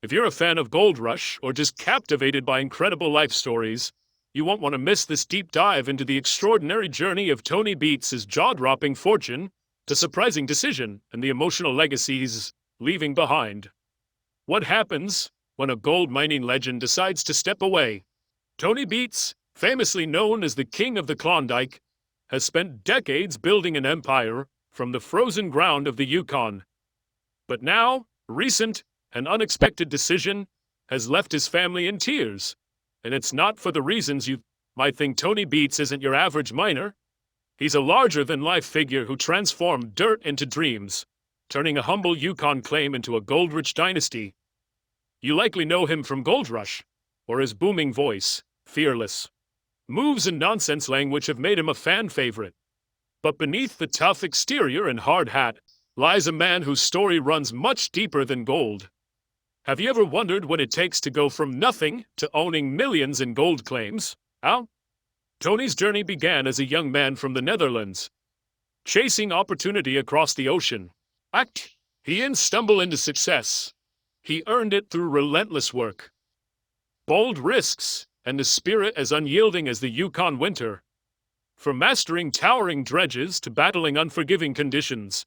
If you're a fan of Gold Rush or just captivated by incredible life stories, you won't want to miss this deep dive into the extraordinary journey of Tony Beets' jaw-dropping fortune, the surprising decision, and the emotional legacy he's leaving behind. What happens when a gold mining legend decides to step away? Tony Beets, famously known as the King of the Klondike, has spent decades building an empire from the frozen ground of the Yukon. But now, recent and unexpected decision has left his family in tears. And it's not for the reasons you might think. Tony Beets isn't your average miner. He's a larger-than-life figure who transformed dirt into dreams, turning a humble Yukon claim into a gold-rich dynasty. You likely know him from Gold Rush, or his booming voice, fearless moves and nonsense language have made him a fan favorite. But beneath the tough exterior and hard hat lies a man whose story runs much deeper than gold. Have you ever wondered what it takes to go from nothing to owning millions in gold claims? Tony's journey began as a young man from the Netherlands, chasing opportunity across the ocean. He didn't stumble into success. He earned it through relentless work, bold risks, and a spirit as unyielding as the Yukon winter. From mastering towering dredges to battling unforgiving conditions,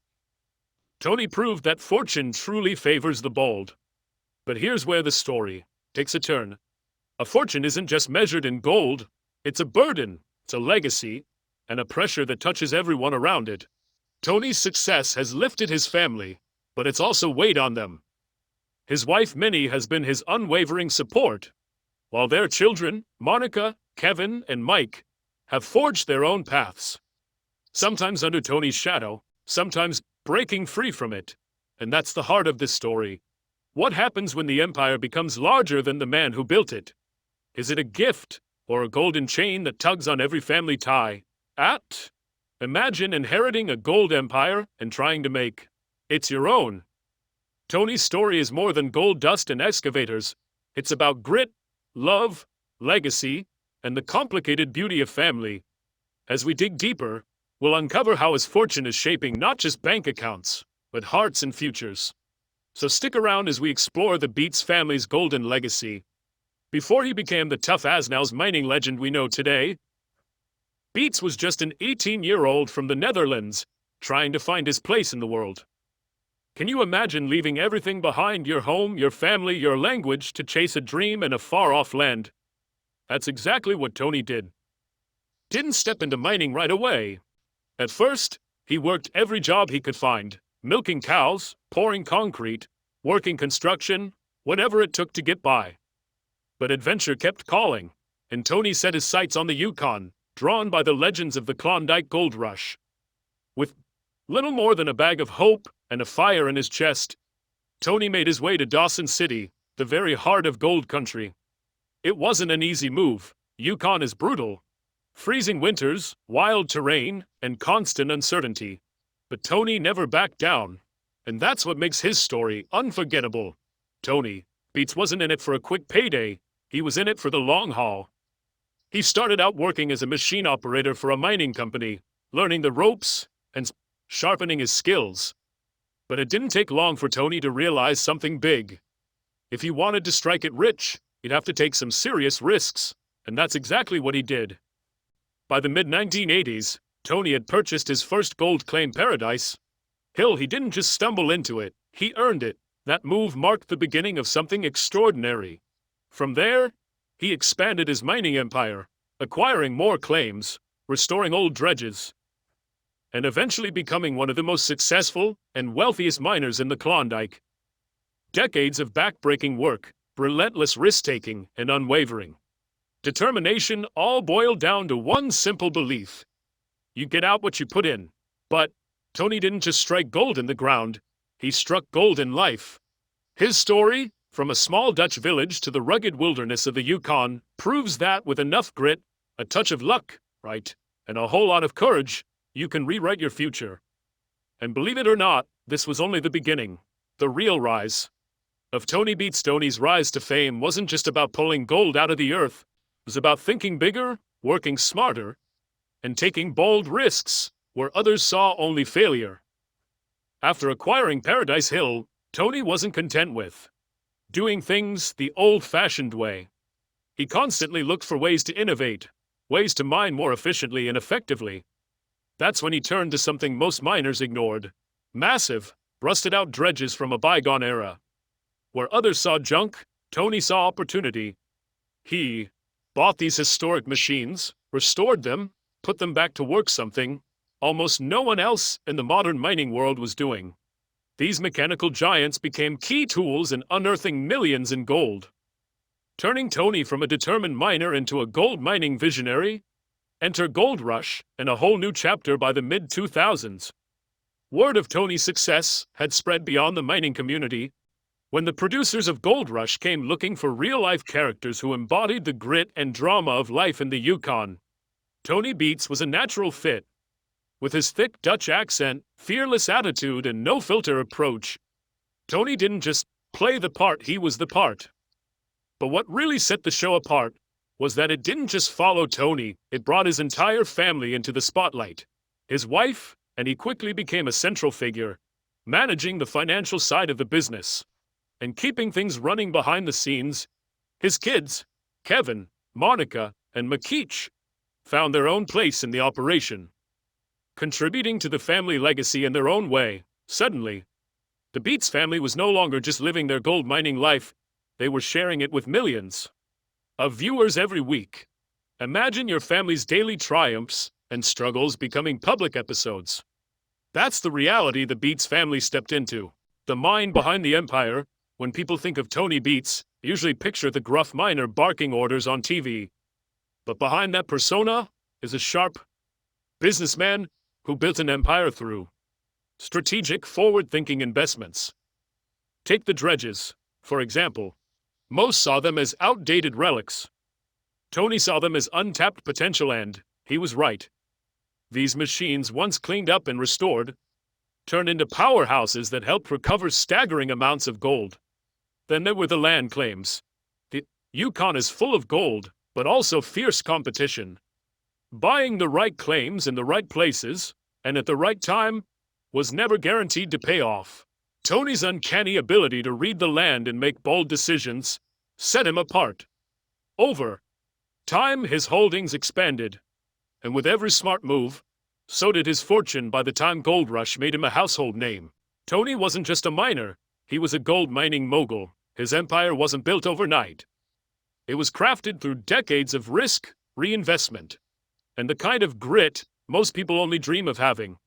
Tony proved that fortune truly favors the bold. But here's where the story takes a turn. A fortune isn't just measured in gold. It's a burden, it's a legacy, and a pressure that touches everyone around it. Tony's success has lifted his family, but it's also weighed on them. His wife Minnie has been his unwavering support, while their children, Monica, Kevin, and Mike, have forged their own paths. Sometimes under Tony's shadow, sometimes breaking free from it. And that's the heart of this story. What happens when the empire becomes larger than the man who built it? Is it a gift, or a golden chain that tugs on every family tie? Imagine inheriting a gold empire and trying to make it your own. Tony's story is more than gold dust and excavators. It's about grit, love, legacy, and the complicated beauty of family. As we dig deeper, we'll uncover how his fortune is shaping not just bank accounts, but hearts and futures. So stick around as we explore the Beets family's golden legacy. Before he became the tough-as-nails mining legend we know today, Beets was just an 18-year-old from the Netherlands, trying to find his place in the world. Can you imagine leaving everything behind, your home, your family, your language, to chase a dream in a far-off land? That's exactly what Tony did. Didn't step into mining right away. At first, he worked every job he could find, milking cows, pouring concrete, working construction, whatever it took to get by. But adventure kept calling, and Tony set his sights on the Yukon, drawn by the legends of the Klondike Gold Rush. With little more than a bag of hope and a fire in his chest, Tony made his way to Dawson City, the very heart of gold country. It wasn't an easy move. Yukon is brutal. Freezing winters, wild terrain, and constant uncertainty. But Tony never backed down. And that's what makes his story unforgettable. Tony Beets wasn't in it for a quick payday. He was in it for the long haul. He started out working as a machine operator for a mining company, learning the ropes and sharpening his skills. But it didn't take long for Tony to realize something big. If he wanted to strike it rich, he'd have to take some serious risks, and that's exactly what he did. By the mid-1980s, Tony had purchased his first gold claim paradise. He didn't just stumble into it, he earned it. That move marked the beginning of something extraordinary. From there, he expanded his mining empire, acquiring more claims, restoring old dredges, and eventually becoming one of the most successful and wealthiest miners in the Klondike. Decades of back-breaking work, relentless risk-taking, and unwavering determination all boiled down to one simple belief. You get out what you put in. But Tony didn't just strike gold in the ground, he struck gold in life. His story, from a small Dutch village to the rugged wilderness of the Yukon, proves that with enough grit, a touch of luck, and a whole lot of courage, you can rewrite your future. And believe it or not, this was only the beginning. The real rise of Tony Beets. Tony's rise to fame wasn't just about pulling gold out of the earth. It was about thinking bigger, working smarter, and taking bold risks where others saw only failure. After acquiring Paradise Hill, Tony wasn't content with doing things the old-fashioned way. He constantly looked for ways to innovate, ways to mine more efficiently and effectively. That's when he turned to something most miners ignored: massive, rusted-out dredges from a bygone era. Where others saw junk, Tony saw opportunity. He bought these historic machines, restored them, put them back to work, something almost no one else in the modern mining world was doing. These mechanical giants became key tools in unearthing millions in gold, turning Tony from a determined miner into a gold mining visionary. Enter Gold Rush and a whole new chapter by the mid-2000s. Word of Tony's success had spread beyond the mining community. When the producers of Gold Rush came looking for real-life characters who embodied the grit and drama of life in the Yukon, Tony Beets was a natural fit. With his thick Dutch accent, fearless attitude, and no-filter approach, Tony didn't just play the part, he was the part. But what really set the show apart was that it didn't just follow Tony, it brought his entire family into the spotlight. His wife, and he quickly became a central figure, managing the financial side of the business and keeping things running behind the scenes. His kids, Kevin, Monica, and Makich, found their own place in the operation, contributing to the family legacy in their own way. Suddenly, the Beets family was no longer just living their gold mining life, they were sharing it with millions of viewers every week. Imagine your family's daily triumphs and struggles becoming public episodes. That's the reality the Beets family stepped into. The mind behind the empire. When people think of Tony Beets, they usually picture the gruff miner barking orders on TV. But behind that persona is a sharp businessman who built an empire through strategic, forward-thinking investments. Take the dredges, for example. Most saw them as outdated relics. Tony saw them as untapped potential, and he was right. These machines, once cleaned up and restored, turned into powerhouses that helped recover staggering amounts of gold. Then there were the land claims. The Yukon is full of gold, but also fierce competition. Buying the right claims in the right places, and at the right time, was never guaranteed to pay off. Tony's uncanny ability to read the land and make bold decisions set him apart. Over time, his holdings expanded, and with every smart move, so did his fortune. By the time Gold Rush made him a household name, Tony wasn't just a miner, he was a gold mining mogul. His empire wasn't built overnight. It was crafted through decades of risk, reinvestment, and the kind of grit most people only dream of having.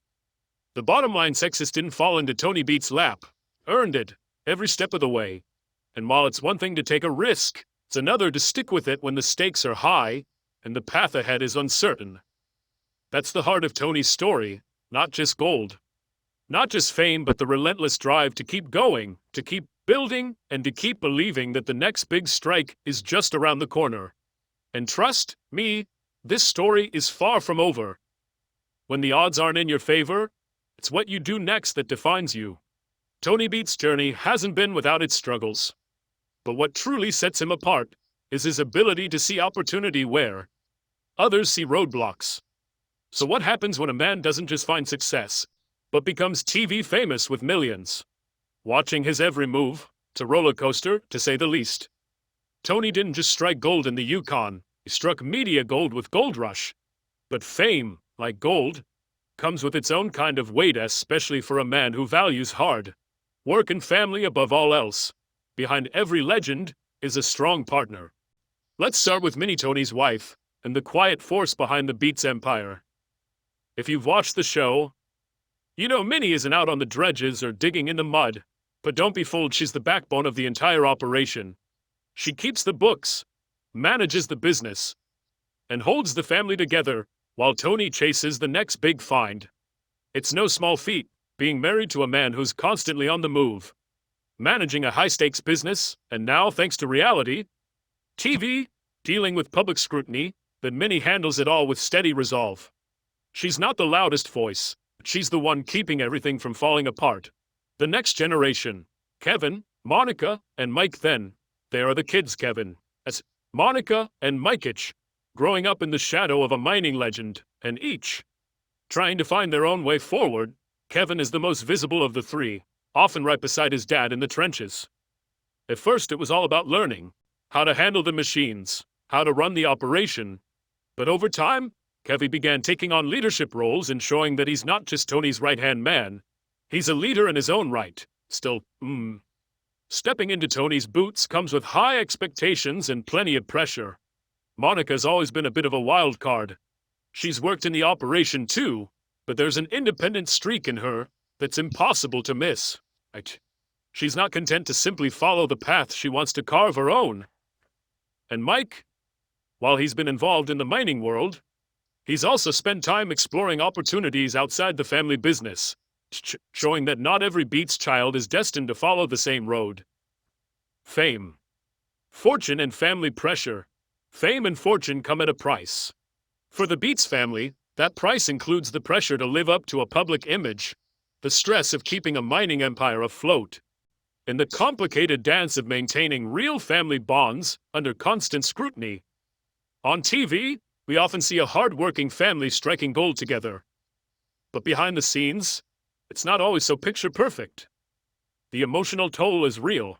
The bottom line: success didn't fall into Tony Beets' lap, earned it every step of the way. And while it's one thing to take a risk, it's another to stick with it when the stakes are high and the path ahead is uncertain. That's the heart of Tony's story, not just gold, not just fame, but the relentless drive to keep going, to keep building, and to keep believing that the next big strike is just around the corner. And trust me, this story is far from over. When the odds aren't in your favor, it's what you do next that defines you. Tony Beets' journey hasn't been without its struggles. But what truly sets him apart is his ability to see opportunity where others see roadblocks. So what happens when a man doesn't just find success, but becomes TV famous with millions watching his every move? It's a roller coaster, to say the least. Tony didn't just strike gold in the Yukon, he struck media gold with Gold Rush. But fame, like gold, comes with its own kind of weight, especially for a man who values hard work and family above all else. Behind every legend is a strong partner. Let's start with Mini, Tony's wife, and the quiet force behind the Beets empire. If you've watched the show, you know Minnie isn't out on the dredges or digging in the mud. But don't be fooled, she's the backbone of the entire operation. She keeps the books, manages the business, and holds the family together while Tony chases the next big find. It's no small feat, being married to a man who's constantly on the move, managing a high-stakes business, and now, thanks to reality TV, dealing with public scrutiny, that Minnie handles it all with steady resolve. She's not the loudest voice, but she's the one keeping everything from falling apart. The next generation, Kevin, Monica, and Mike. Then there are the kids, Kevin, as Monica and Mikich, growing up in the shadow of a mining legend, and each trying to find their own way forward. Kevin is the most visible of the three, often right beside his dad in the trenches. At first, it was all about learning how to handle the machines, how to run the operation. But over time, Kevin began taking on leadership roles and showing that he's not just Tony's right-hand man. He's a leader in his own right. Still, stepping into Tony's boots comes with high expectations and plenty of pressure. Monica's always been a bit of a wild card. She's worked in the operation too, but there's an independent streak in her that's impossible to miss. She's not content to simply follow the path, she wants to carve her own. And Mike, while he's been involved in the mining world, he's also spent time exploring opportunities outside the family business, showing that not every Beets child is destined to follow the same road. Fame, fortune, and family pressure. Fame and fortune come at a price. For the Beets family, that price includes the pressure to live up to a public image, the stress of keeping a mining empire afloat, and the complicated dance of maintaining real family bonds under constant scrutiny. On TV, we often see a hard-working family striking gold together. But behind the scenes, it's not always so picture-perfect. The emotional toll is real.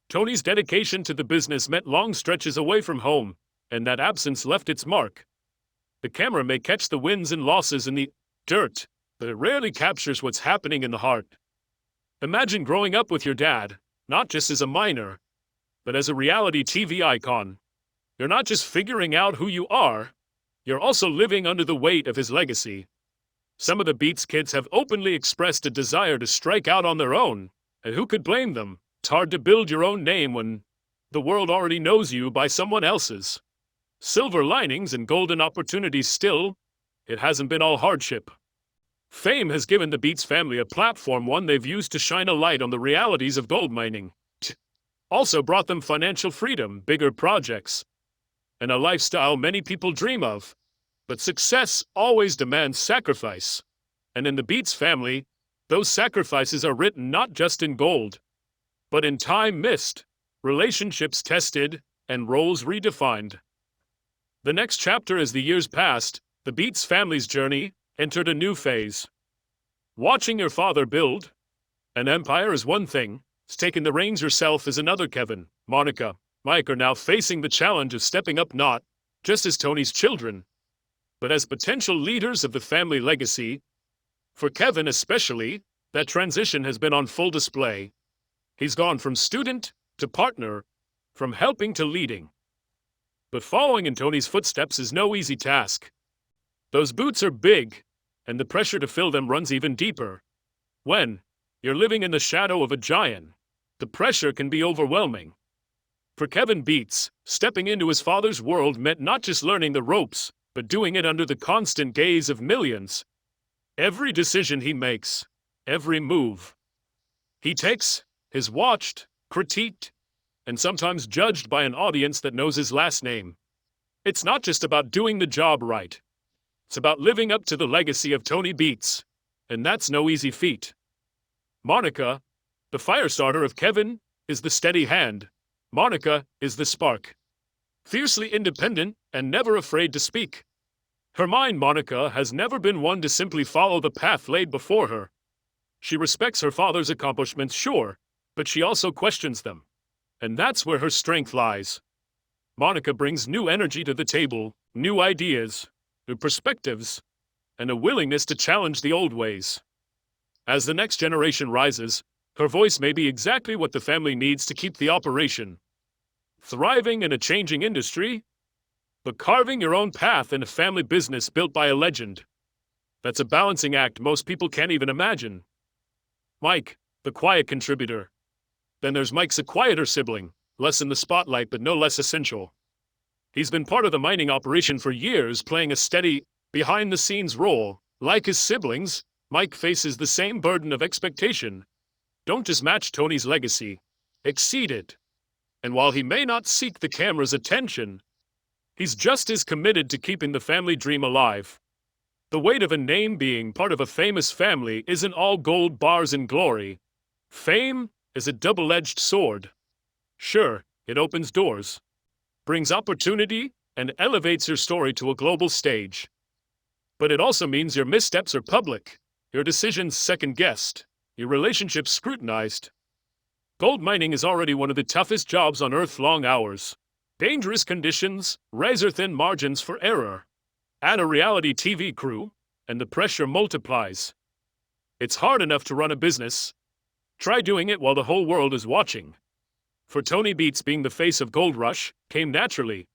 Tony's dedication to the business meant long stretches away from home, and that absence left its mark. The camera may catch the wins and losses in the dirt, but it rarely captures what's happening in the heart. Imagine growing up with your dad, not just as a miner, but as a reality TV icon. You're not just figuring out who you are, you're also living under the weight of his legacy. Some of the Beets kids have openly expressed a desire to strike out on their own, and who could blame them? It's hard to build your own name when the world already knows you by someone else's. Silver linings and golden opportunities still, it hasn't been all hardship. Fame has given the Beets family a platform, one they've used to shine a light on the realities of gold mining. Also brought them financial freedom, bigger projects, and a lifestyle many people dream of. But success always demands sacrifice. And in the Beets family, those sacrifices are written not just in gold, but in time missed, relationships tested, and roles redefined. The next chapter, as the years passed, the Beets family's journey entered a new phase. Watching your father build an empire is one thing, taking the reins yourself is another. Kevin, Monica, Mike are now facing the challenge of stepping up not just as Tony's children, but as potential leaders of the family legacy. For Kevin especially, that transition has been on full display. He's gone from student to partner, from helping to leading. But following in Tony's footsteps is no easy task. Those boots are big, and the pressure to fill them runs even deeper. When you're living in the shadow of a giant, the pressure can be overwhelming. For Kevin Beets, stepping into his father's world meant not just learning the ropes, but doing it under the constant gaze of millions. Every decision he makes, every move he takes, is watched, critiqued, and sometimes judged by an audience that knows his last name. It's not just about doing the job right. It's about living up to the legacy of Tony Beets, and that's no easy feat. Monica, the firestarter of Kevin, is the steady hand. Monica is the spark. Fiercely independent and never afraid to speak. Her mind, Monica, has never been one to simply follow the path laid before her. She respects her father's accomplishments, sure, but she also questions them. And that's where her strength lies. Monica brings new energy to the table, new ideas, new perspectives, and a willingness to challenge the old ways. As the next generation rises, her voice may be exactly what the family needs to keep the operation thriving in a changing industry, but carving your own path in a family business built by a legend. That's a balancing act most people can't even imagine. Mike, the quiet contributor. Then there's Mike's a quieter sibling, less in the spotlight but no less essential. He's been part of the mining operation for years, playing a steady, behind-the-scenes role. Like his siblings, Mike faces the same burden of expectation. Don't just match Tony's legacy, exceed it. And while he may not seek the camera's attention, he's just as committed to keeping the family dream alive. The weight of a name, being part of a famous family, isn't all gold bars and glory. Fame is a double-edged sword. Sure, it opens doors, brings opportunity, and elevates your story to a global stage. But it also means your missteps are public, your decisions second-guessed, your relationships scrutinized. Gold mining is already one of the toughest jobs on Earth, long hours, dangerous conditions, razor-thin margins for error. Add a reality TV crew, and the pressure multiplies. It's hard enough to run a business. Try doing it while the whole world is watching. For Tony Beets, being the face of Gold Rush came naturally.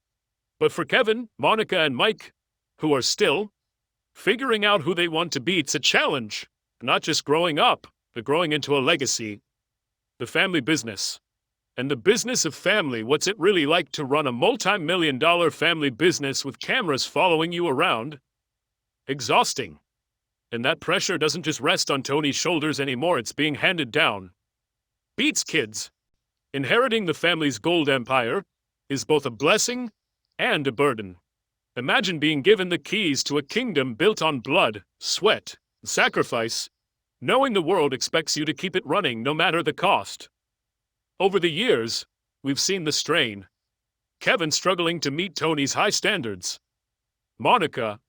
But for Kevin, Monica, and Mike, who are still figuring out who they want to be, it's a challenge. Not just growing up, but growing into a legacy. The family business. And the business of family, what's it really like to run a multi-million-dollar family business with cameras following you around? Exhausting. And that pressure doesn't just rest on Tony's shoulders anymore, it's being handed down. Beets kids. Inheriting the family's gold empire is both a blessing and a burden. Imagine being given the keys to a kingdom built on blood, sweat, and sacrifice, knowing the world expects you to keep it running no matter the cost. Over the years, we've seen the strain. Kevin struggling to meet Tony's high standards. Monica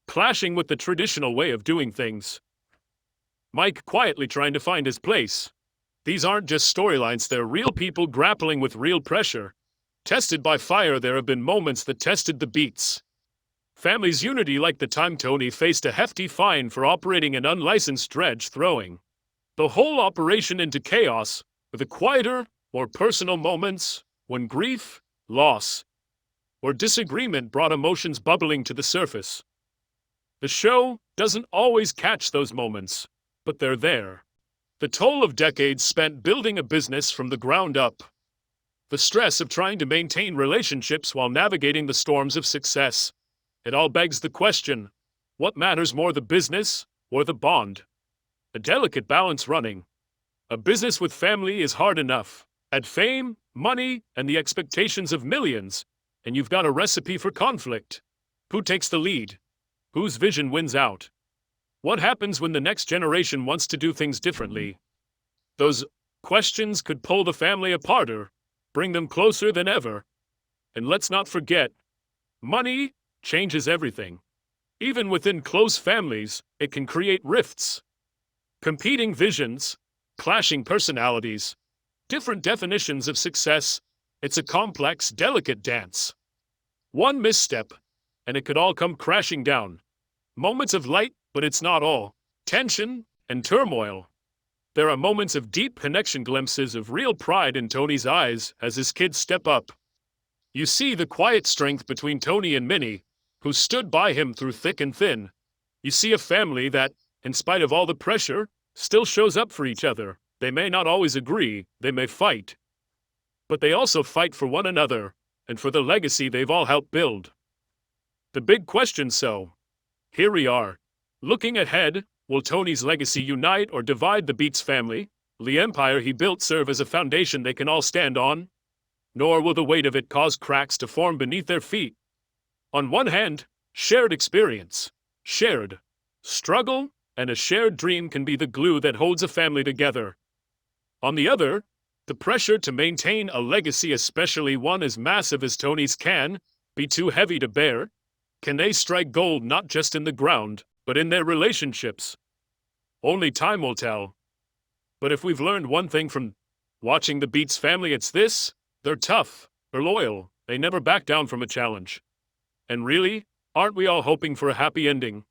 clashing with the traditional way of doing things. Mike quietly trying to find his place. These aren't just storylines, they're real people grappling with real pressure. Tested by fire, there have been moments that tested the Beets. Family's unity, like the time Tony faced a hefty fine for operating an unlicensed dredge, throwing the whole operation into chaos, with the quieter, more personal moments when grief, loss, or disagreement brought emotions bubbling to the surface. The show doesn't always catch those moments, but they're there. The toll of decades spent building a business from the ground up. The stress of trying to maintain relationships while navigating the storms of success. It all begs the question, what matters more, the business or the bond? A delicate balance running. A business with family is hard enough. Add fame, money, and the expectations of millions, and you've got a recipe for conflict. Who takes the lead? Whose vision wins out? What happens when the next generation wants to do things differently? Those questions could pull the family apart or bring them closer than ever. And let's not forget, money changes everything. Even within close families, it can create rifts. Competing visions, clashing personalities, different definitions of success. It's a complex, delicate dance. One misstep, and it could all come crashing down. Moments of light, but it's not all. Tension and turmoil. There are moments of deep connection, glimpses of real pride in Tony's eyes as his kids step up. You see the quiet strength between Tony and Minnie, who stood by him through thick and thin. You see a family that, in spite of all the pressure, still shows up for each other. They may not always agree, they may fight. But they also fight for one another, and for the legacy they've all helped build. The big question, so, here we are. Looking ahead, will Tony's legacy unite or divide the Beets family? Will the empire he built serve as a foundation they can all stand on? Nor will the weight of it cause cracks to form beneath their feet? On one hand, shared experience, shared struggle, and a shared dream can be the glue that holds a family together. On the other, the pressure to maintain a legacy, especially one as massive as Tony's, can be too heavy to bear. Can they strike gold not just in the ground, but in their relationships? Only time will tell. But if we've learned one thing from watching the Beets family, it's this: they're tough, they're loyal, they never back down from a challenge. And really, aren't we all hoping for a happy ending?